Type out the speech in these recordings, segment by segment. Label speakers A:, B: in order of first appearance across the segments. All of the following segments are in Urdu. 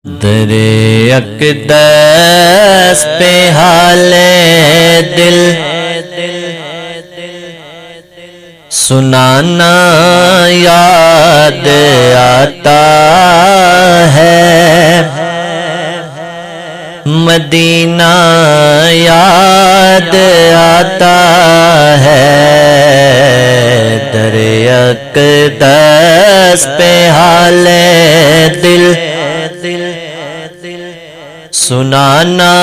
A: در اقدس پہ حال دل سنانا یاد آتا ہے، مدینہ یاد آتا ہے، در اقدس پہ حال دل سنانا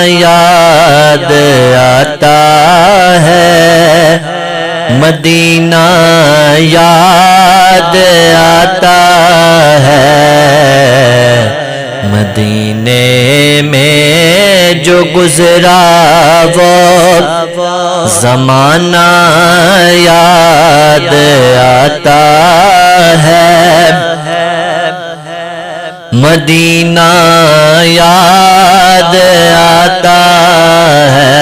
A: یاد آتا ہے، مدینہ یاد آتا ہے، مدینے میں جو گزرا وہ زمانہ یاد آتا ہے، مدینہ یاد آتا ہے،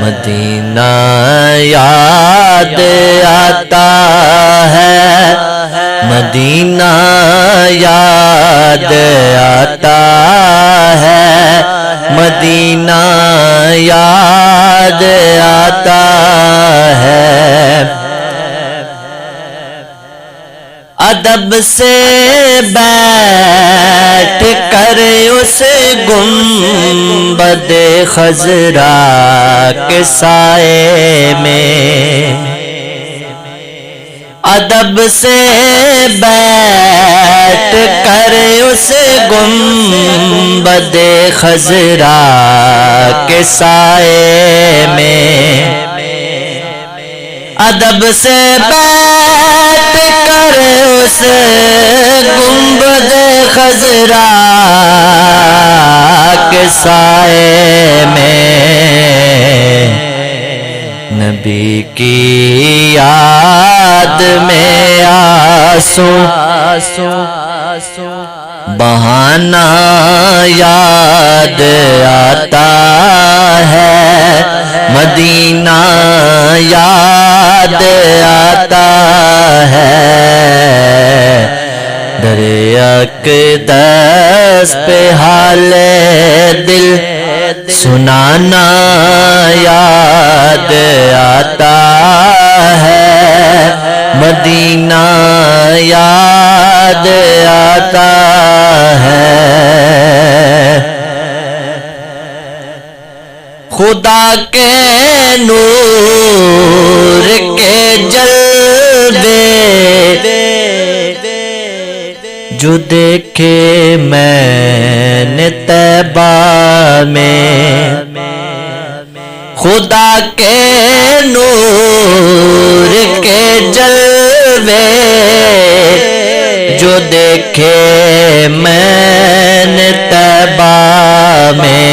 A: مدینہ یاد آتا ہے، مدینہ یاد آتا ہے، مدینہ یاد آتا ہے، ادب سے بیٹھ کر اس گنبد خضرا کے سائے میں، ادب سے بیٹھ کر اس گنبد خضرا کے سائے میں، ادب سے بیٹھ کر اس گنبد خضرا کے سائے میں، نبی کی یاد میں آنسو بہانا یاد آتا ہے، مدینہ یاد آتا ہے، در اقدس پہ حال دل سنانا یاد آتا ہے، مدینہ یاد آتا ہے، خدا کے نور کے جلوے جو دیکھے میں نے طیبہ میں، خدا کے نور کے جلوے جو دیکھے میں نے طیبہ میں،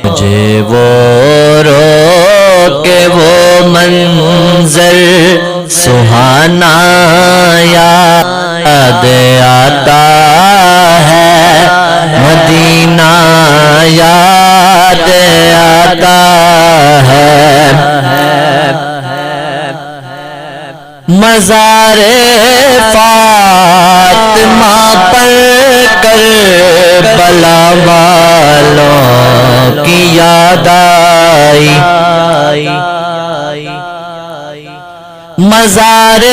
A: مجھے وہ رو کے وہ منظر سہانا یاد آتا ہے، مدینہ یاد آتا ہے، مزار فاطمہ پر کربلا والوں کی یاد آئی، مزار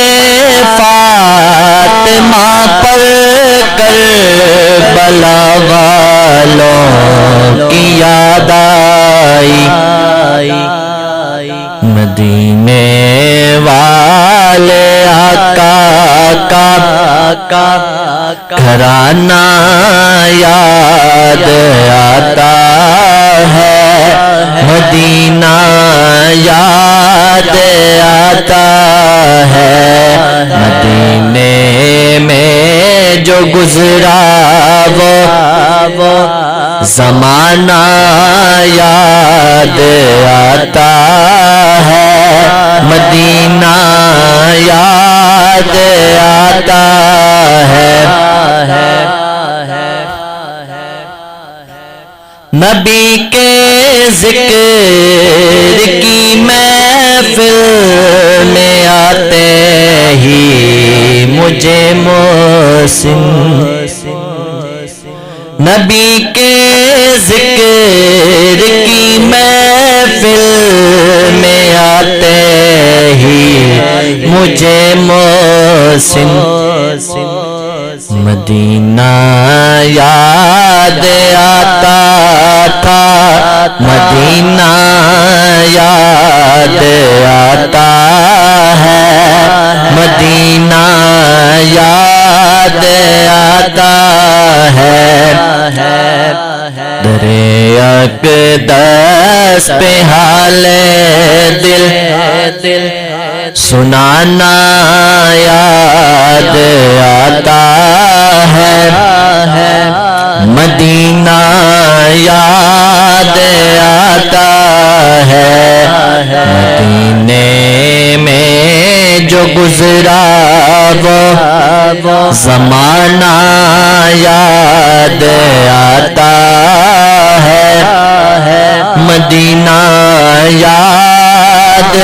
A: فاطمہ پر کربلا والوں کی یاد آئی، مدینے والے آقا کا گھرانہ یاد آتا ہے، مدینہ یاد آتا ہے، مدینے میں جو گزرا وہ زمانہ یاد آتا ہے، مدینہ یاد آتا ہے، نبی کے ذکر کی محفل میں آتے ہی مجھے محسن نبی کے ذکر کی محفل میں آتے ہی مجھے محسن مدینہ یاد آتا تھا مدینہ یاد آتا ہے مدینہ یاد آتا ہے دریا اقدس پہ حال دل سنانا یاد آتا ہے مدینہ یاد آتا ہے مدینے میں جو گزرا وہ زمانہ یاد آتا ہے مدینہ یاد